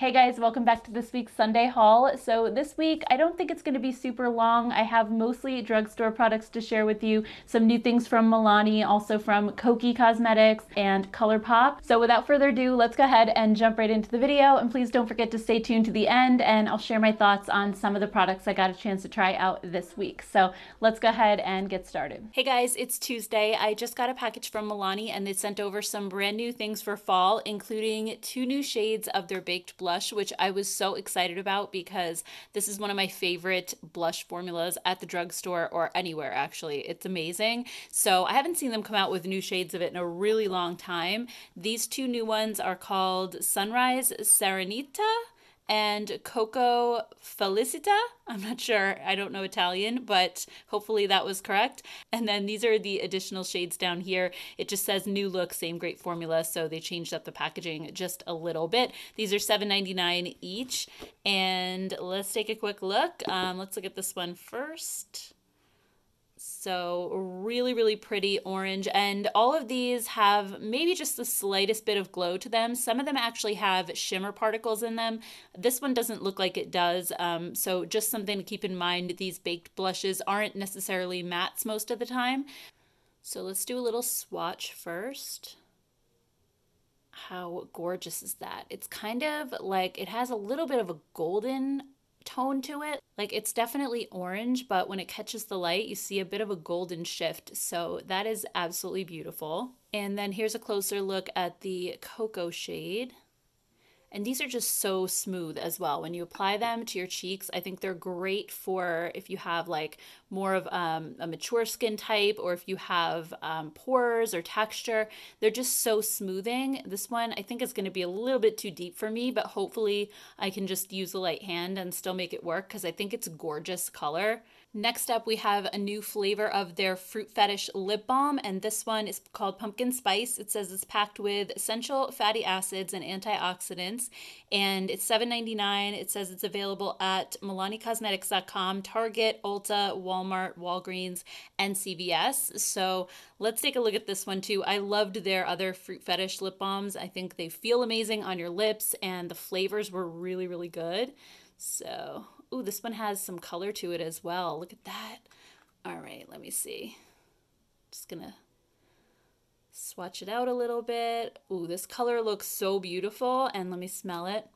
Hey guys, welcome back to this week's Sunday haul. So this week, I don't think it's going to be super long. I have mostly drugstore products to share with you, some new things from Milani, also from Kokie Cosmetics and Colourpop. So without further ado, let's go ahead and jump right into the video. And please don't forget to stay tuned to the end and I'll share my thoughts on some of the products I got a chance to try out this week. So let's go ahead and get started. Hey guys, it's Tuesday. I just got a package from Milani and they sent over some brand new things for fall, including 2 new shades of their baked blush, which I was so excited about because this is one of my favorite blush formulas at the drugstore or anywhere actually. It's amazing. So I haven't seen them come out with new shades of it in a really long time. These 2 new ones are called Sunrise Serenita and Coco Felicita. I'm not sure, I don't know Italian, but hopefully that was correct. And then these are the additional shades down here. It just says new look, same great formula, so they changed up the packaging just a little bit. These are $7.99 each, and let's take a quick look. Let's look at this one first. So really, really pretty orange. And all of these have maybe just the slightest bit of glow to them. Some of them actually have shimmer particles in them. This one doesn't look like it does. So just something to keep in mind. These baked blushes aren't necessarily mattes most of the time. So let's do a little swatch first. How gorgeous is that? It's kind of like, it has a little bit of a golden tone to it. Like it's definitely orange, but when it catches the light, you see a bit of a golden shift. So that is absolutely beautiful. And then here's a closer look at the cocoa shade. And these are just so smooth as well. When you apply them to your cheeks, I think they're great for if you have like more of a mature skin type or if you have pores or texture. They're just so smoothing. This one I think is going to be a little bit too deep for me, but hopefully I can just use a light hand and still make it work because I think it's a gorgeous color. Next up, we have a new flavor of their Fruit Fetish lip balm, and this one is called Pumpkin Spice. It says it's packed with essential fatty acids and antioxidants, and it's $7.99. It says it's available at MilaniCosmetics.com, Target, Ulta, Walmart, Walgreens, and CVS. So let's take a look at this one too. I loved their other Fruit Fetish lip balms. I think they feel amazing on your lips, and the flavors were really, really good. So, ooh, this one has some color to it as well. Look at that. All right, let me see. Just gonna swatch it out a little bit. Ooh, this color looks so beautiful, and let me smell it.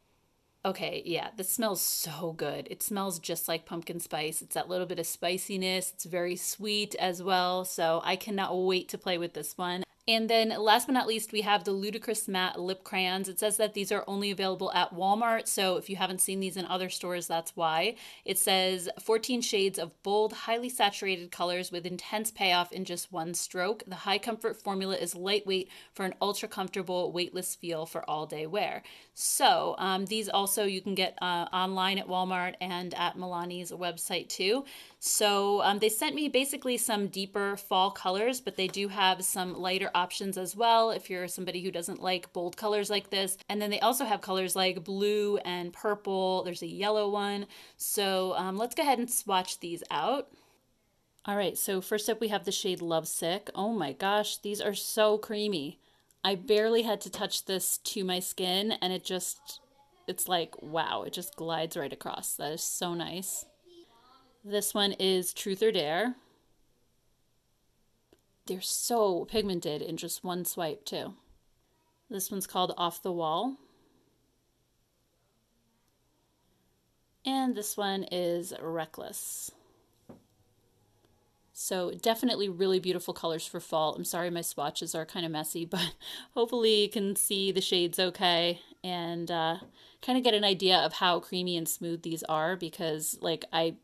Okay, yeah, this smells so good. It smells just like pumpkin spice. It's that little bit of spiciness. It's very sweet as well, so I cannot wait to play with this one. And then last but not least, we have the Ludicrous Matte Lip Crayons. It says that these are only available at Walmart, so if you haven't seen these in other stores, that's why. It says 14 shades of bold, highly saturated colors with intense payoff in just one stroke. The high comfort formula is lightweight for an ultra comfortable, weightless feel for all day wear. So these also you can get online at Walmart and at Milani's website too. So they sent me basically some deeper fall colors, but they do have some lighter options as well if you're somebody who doesn't like bold colors like this. And then they also have colors like blue and purple. There's a yellow one. So let's go ahead and swatch these out. All right, so first up we have the shade Lovesick. Oh my gosh, these are so creamy. I barely had to touch this to my skin and it's like, wow, it just glides right across. That is so nice. This one is Truth or Dare. They're so pigmented in just one swipe too. This one's called Off the Wall. And this one is Reckless. So definitely really beautiful colors for fall. I'm sorry my swatches are kind of messy, but hopefully you can see the shades okay and kind of get an idea of how creamy and smooth these are because like I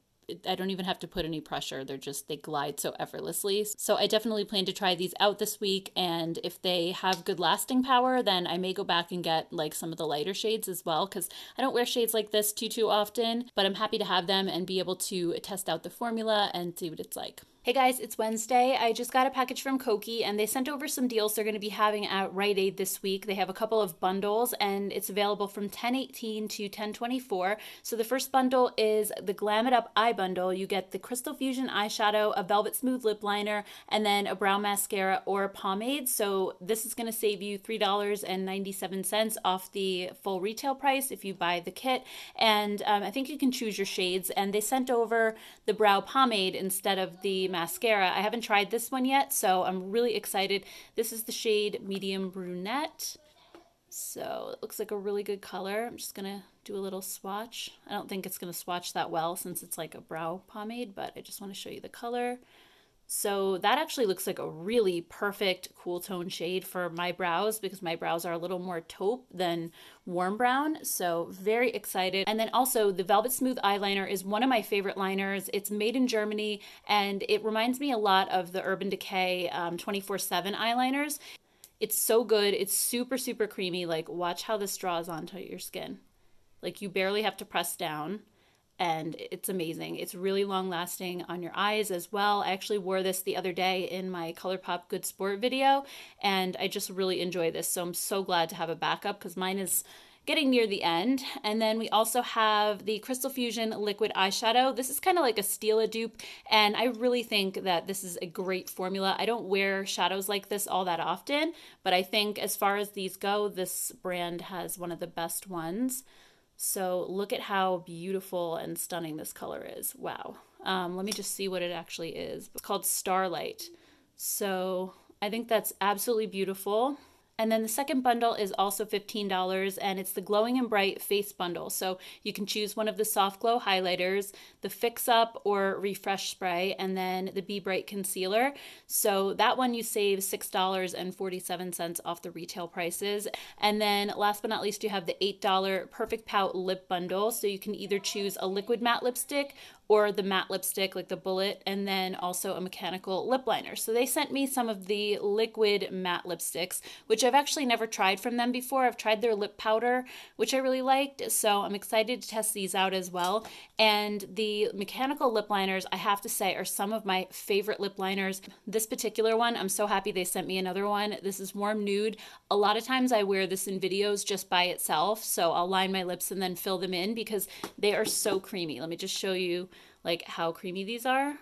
don't even have to put any pressure. They glide so effortlessly. So I definitely plan to try these out this week. And if they have good lasting power, then I may go back and get like some of the lighter shades as well. Cause I don't wear shades like this too often, but I'm happy to have them and be able to test out the formula and see what it's like. Hey guys, it's Wednesday. I just got a package from Kokie and they sent over some deals they're going to be having at Rite Aid this week. They have a couple of bundles and it's available from 10/18 to 10/24. So the first bundle is the Glam It Up Eye Bundle. You get the Crystal Fusion eyeshadow, a Velvet Smooth lip liner, and then a brow mascara or pomade. So this is going to save you $3.97 off the full retail price if you buy the kit. And I think you can choose your shades. And they sent over the brow pomade instead of the mascara. I haven't tried this one yet, so I'm really excited. This is the shade Medium Brunette. So it looks like a really good color. I'm just gonna do a little swatch. I don't think it's gonna swatch that well since it's like a brow pomade, but I just want to show you the color. So that actually looks like a really perfect cool tone shade for my brows because my brows are a little more taupe than warm brown. So very excited. And then also the Velvet Smooth eyeliner is one of my favorite liners. It's made in Germany and it reminds me a lot of the Urban Decay 24/7 eyeliners. It's so good. It's super, super creamy. Like watch how this draws onto your skin. Like you barely have to press down and it's amazing. It's really long lasting on your eyes as well. I actually wore this the other day in my Colourpop Good Sport video and I just really enjoy this. So I'm so glad to have a backup because mine is getting near the end. And then we also have the Crystal Fusion liquid eyeshadow. This is kind of like a Stila dupe and I really think that this is a great formula. I don't wear shadows like this all that often, but I think as far as these go, this brand has one of the best ones. So look at how beautiful and stunning this color is. Wow. Let me just see what it actually is. It's called Starlight. So I think that's absolutely beautiful. And then the second bundle is also $15 and it's the Glowing and Bright Face Bundle. So you can choose one of the Soft Glow highlighters, the Fix Up or Refresh Spray, and then the Be Bright Concealer. So that one you save $6.47 off the retail prices. And then last but not least, you have the $8 Perfect Pout Lip Bundle. So you can either choose a liquid matte lipstick or the matte lipstick like the Bullet, and then also a mechanical lip liner. So they sent me some of the liquid matte lipsticks, which I've actually never tried from them before. I've tried their lip powder, which I really liked, so I'm excited to test these out as well. And the mechanical lip liners, I have to say, are some of my favorite lip liners. This particular one, I'm so happy they sent me another one. This is Warm Nude. A lot of times I wear this in videos just by itself, so I'll line my lips and then fill them in because they are so creamy. Let me just show you like how creamy these are.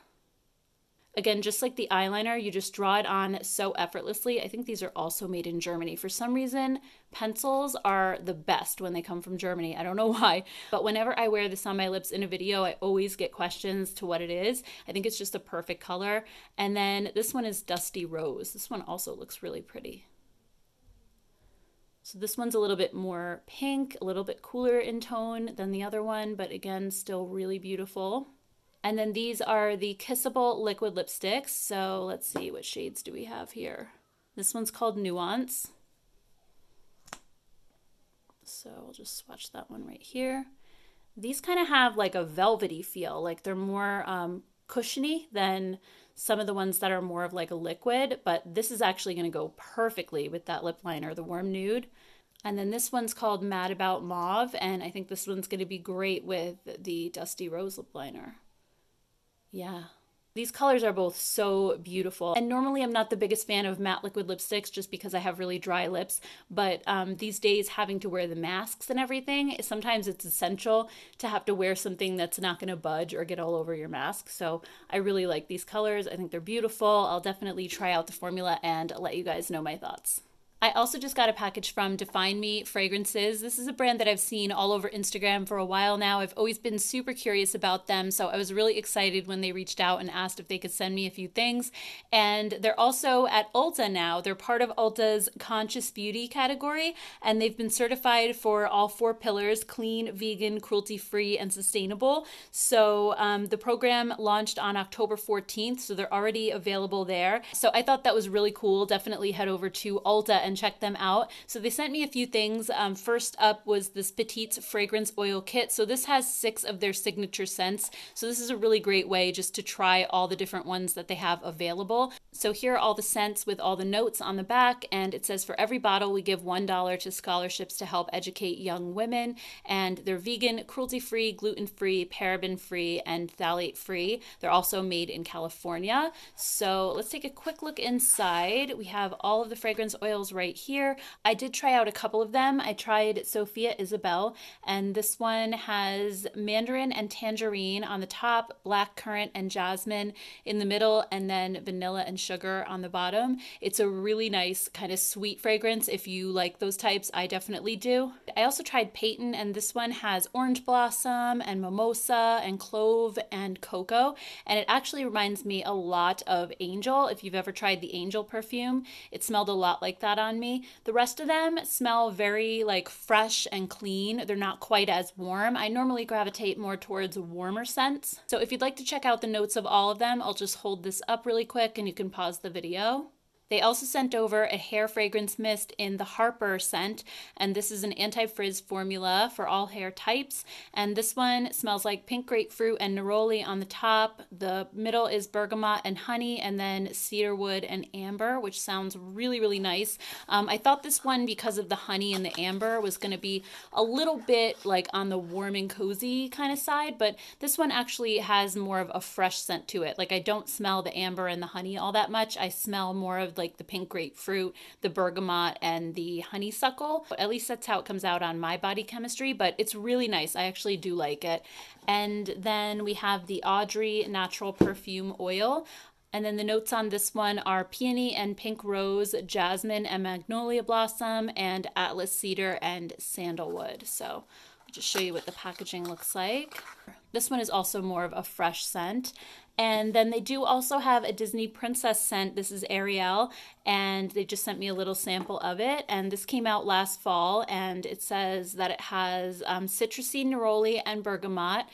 Again, just like the eyeliner, you just draw it on so effortlessly. I think these are also made in Germany. For some reason, pencils are the best when they come from Germany. I don't know why, but whenever I wear this on my lips in a video, I always get questions to what it is. I think it's just a perfect color. And then this one is Dusty Rose. This one also looks really pretty. So this one's a little bit more pink, a little bit cooler in tone than the other one, but again, still really beautiful. And then these are the Kissable liquid lipsticks. So let's see, what shades do we have here? This one's called Nuance. So I'll just swatch that one right here. These kind of have like a velvety feel, like they're more cushiony than some of the ones that are more of like a liquid, but this is actually going to go perfectly with that lip liner, the Warm Nude. And then this one's called Mad About Mauve, and I think this one's going to be great with the Dusty Rose lip liner. Yeah. These colors are both so beautiful. And normally I'm not the biggest fan of matte liquid lipsticks just because I have really dry lips. But these days having to wear the masks and everything, sometimes it's essential to have to wear something that's not going to budge or get all over your mask. So I really like these colors. I think they're beautiful. I'll definitely try out the formula and let you guys know my thoughts. I also just got a package from DefineMe Fragrances. This is a brand that I've seen all over Instagram for a while now. I've always been super curious about them, so I was really excited when they reached out and asked if they could send me a few things. And they're also at Ulta now. They're part of Ulta's Conscious Beauty category, and they've been certified for all 4 pillars: clean, vegan, cruelty-free, and sustainable. So the program launched on October 14th, so they're already available there. So I thought that was really cool. Definitely head over to Ulta and check them out. So they sent me a few things. First up was this Petite Fragrance Oil Kit. So this has 6 of their signature scents. So this is a really great way just to try all the different ones that they have available. So here are all the scents with all the notes on the back, and it says for every bottle we give $1 to scholarships to help educate young women, and they're vegan, cruelty-free, gluten-free, paraben-free, and phthalate-free. They're also made in California. So let's take a quick look inside. We have all of the fragrance oils right here. I did try out a couple of them. I tried Sophia Isabel, and this one has mandarin and tangerine on the top, black currant and jasmine in the middle, and then vanilla and sugar on the bottom. It's a really nice kind of sweet fragrance. If you like those types, I definitely do. I also tried Peyton, and this one has orange blossom and mimosa and clove and cocoa, and it actually reminds me a lot of Angel. If you've ever tried the Angel perfume, it smelled a lot like that on me. The rest of them smell very like fresh and clean. They're not quite as warm. I normally gravitate more towards warmer scents. So if you'd like to check out the notes of all of them, I'll just hold this up really quick and you can pause the video. They also sent over a hair fragrance mist in the Harper scent, and this is an anti-frizz formula for all hair types. And this one smells like pink grapefruit and neroli on the top. The middle is bergamot and honey, and then cedarwood and amber, which sounds really, really nice. I thought this one, because of the honey and the amber, was going to be a little bit like on the warm and cozy kind of side, but this one actually has more of a fresh scent to it. Like, I don't smell the amber and the honey all that much. I smell more of like the pink grapefruit, the bergamot, and the honeysuckle. At least that's how it comes out on my body chemistry, but it's really nice. I actually do like it. And then we have the Audrey Natural Perfume Oil. And then the notes on this one are peony and pink rose, jasmine and magnolia blossom, and atlas cedar and sandalwood. So I'll just show you what the packaging looks like. This one is also more of a fresh scent. And then they do also have a Disney princess scent. This is Arielle, and they just sent me a little sample of it. And this came out last fall, and it says that it has citrusy neroli and bergamot,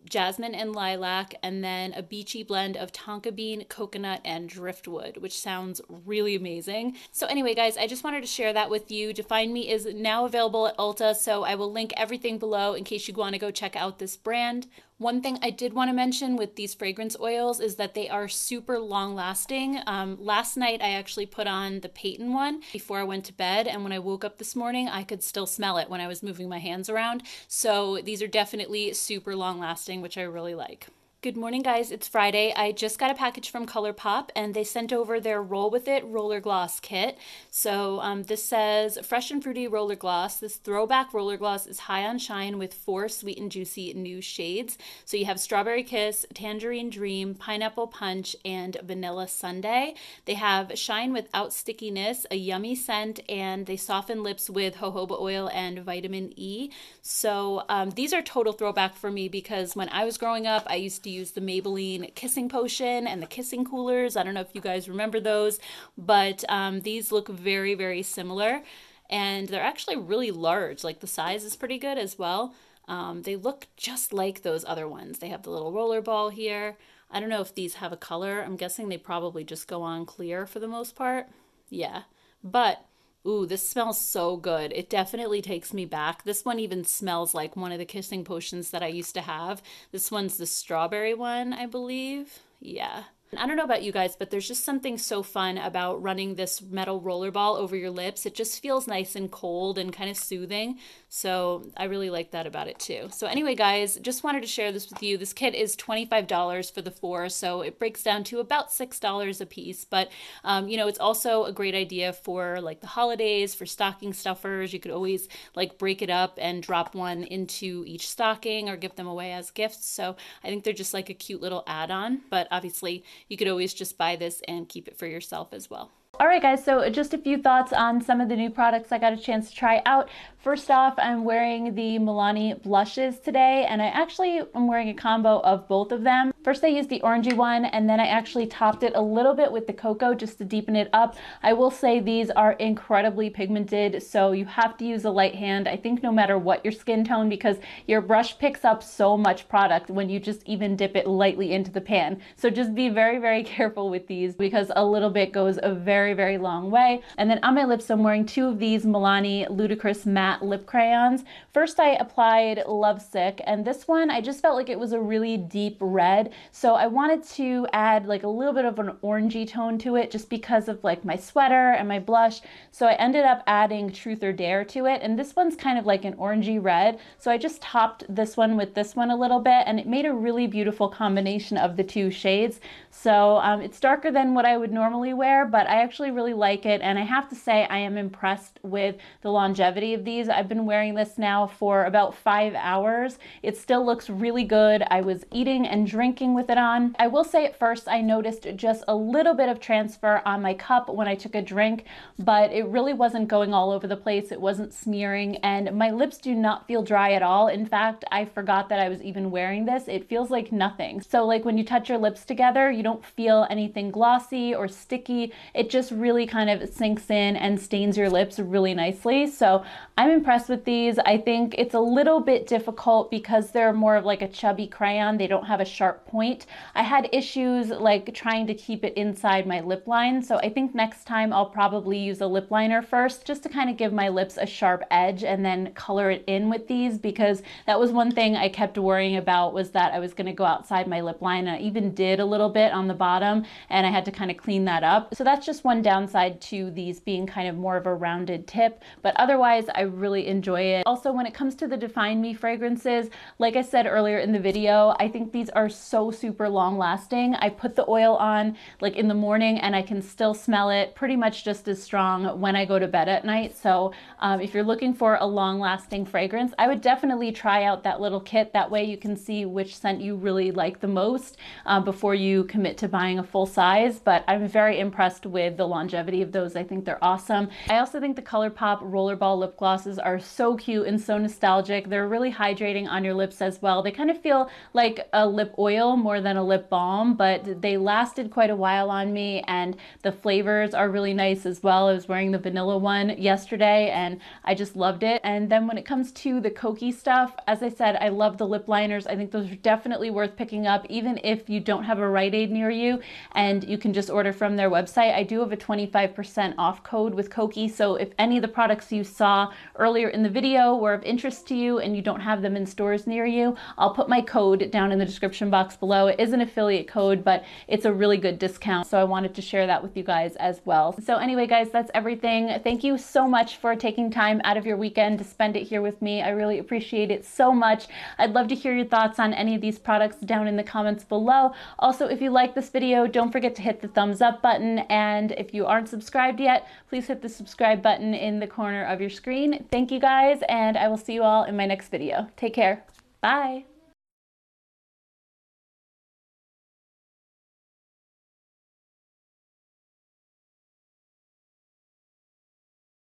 jasmine and lilac, and then a beachy blend of tonka bean, coconut, and driftwood, which sounds really amazing. So anyway, guys, I just wanted to share that with you. DefineMe is now available at Ulta, so I will link everything below in case you want to go check out this brand. One thing I did want to mention with these fragrance oils is that they are super long lasting. Last night I actually put on the Peyton one before I went to bed, and when I woke up this morning I could still smell it when I was moving my hands around. So these are definitely super long lasting, which I really like. Good morning, guys. It's Friday. I just got a package from Colourpop, and they sent over their Roll With It Roller Gloss Kit. So this says fresh and fruity roller gloss. This throwback roller gloss is high on shine with 4 sweet and juicy new shades. So you have Strawberry Kiss, Tangerine Dream, Pineapple Punch, and Vanilla Sundae. They have shine without stickiness, a yummy scent, and they soften lips with jojoba oil and vitamin E. So these are total throwback for me because when I was growing up, I used to use the Maybelline kissing potion and the kissing coolers. I don't know if you guys remember those, but these look very, very similar, and they're actually really large. Like, the size is pretty good as well. They look just like those other ones. They have the little rollerball here. I don't know if these have a color. I'm guessing they probably just go on clear for the most part. Yeah, but ooh, this smells so good. It definitely takes me back. This one even smells like one of the kissing potions that I used to have. This one's the strawberry one, I believe. Yeah. I don't know about you guys, but there's just something so fun about running this metal rollerball over your lips. It just feels nice and cold and kind of soothing. So I really like that about it too. So anyway, guys, just wanted to share this with you. This kit is $25 for the 4, so it breaks down to about $6 a piece. But, you know, it's also a great idea for like the holidays, for stocking stuffers. You could always like break it up and drop one into each stocking or give them away as gifts. So I think they're just like a cute little add-on, but obviously you could always just buy this and keep it for yourself as well. All right, guys, so just a few thoughts on some of the new products I got a chance to try out. First off, I'm wearing the Milani Blushes today, and I actually am wearing a combo of both of them. First I used the orangey one, and then I actually topped it a little bit with the cocoa just to deepen it up. I will say these are incredibly pigmented, so you have to use a light hand, I think, no matter what your skin tone, because your brush picks up so much product when you just even dip it lightly into the pan. So just be very, very careful with these, because a little bit goes a very, very long way. And then on my lips, I'm wearing two of these Milani Ludicrous matte lip crayons. First I applied Lovesick, and this one I just felt like it was a really deep red, so I wanted to add like a little bit of an orangey tone to it just because of like my sweater and my blush. So I ended up adding Truth or Dare to it, and this one's kind of like an orangey red, so I just topped this one with this one a little bit, and it made a really beautiful combination of the two shades. So it's darker than what I would normally wear, but I actually really like it, and I have to say I am impressed with the longevity of these. I've been wearing this now for about 5 hours. It still looks really good. I was eating and drinking with it on. I will say at first I noticed just a little bit of transfer on my cup when I took a drink, but it really wasn't going all over the place. It wasn't smearing, and my lips do not feel dry at all. In fact, I forgot that I was even wearing this. It feels like nothing. So like when you touch your lips together, you don't feel anything glossy or sticky. It just really kind of sinks in and stains your lips really nicely. So I'm impressed with these. I think it's a little bit difficult because they're more of like a chubby crayon. They don't have a sharp point. I had issues like trying to keep it inside my lip line. So I think next time I'll probably use a lip liner first just to kind of give my lips a sharp edge and then color it in with these, because that was one thing I kept worrying about, was that I was going to go outside my lip line. And I even did a little bit on the bottom, and I had to kind of clean that up. So that's just one downside to these being kind of more of a rounded tip, but otherwise I really enjoy it. Also, when it comes to the DefineMe fragrances, like I said earlier in the video, I think these are so super long lasting. I put the oil on like in the morning and I can still smell it pretty much just as strong when I go to bed at night. So if you're looking for a long lasting fragrance, I would definitely try out that little kit. That way you can see which scent you really like the most before you commit to buying a full size. But I'm very impressed with the longevity of those. I think they're awesome. I also think the Colourpop Rollerball lip glosses are so cute and so nostalgic. They're really hydrating on your lips as well. They kind of feel like a lip oil more than a lip balm, but they lasted quite a while on me, and the flavors are really nice as well. I was wearing the vanilla one yesterday and I just loved it. And then when it comes to the Kokie stuff, as I said, I love the lip liners. I think those are definitely worth picking up, even if you don't have a Rite Aid near you and you can just order from their website. I do have a 25% off code with Kokie, so if any of the products you saw earlier in the video were of interest to you and you don't have them in stores near you, I'll put my code down in the description box below. It is an affiliate code, but it's a really good discount, so I wanted to share that with you guys as well. So anyway, guys, that's everything. Thank you so much for taking time out of your weekend to spend it here with me. I really appreciate it so much. I'd love to hear your thoughts on any of these products down in the comments below. Also, if you like this video, don't forget to hit the thumbs up button, and if you aren't subscribed yet, please hit the subscribe button in the corner of your screen. Thank you guys, and I will see you all in my next video. Take care. Bye.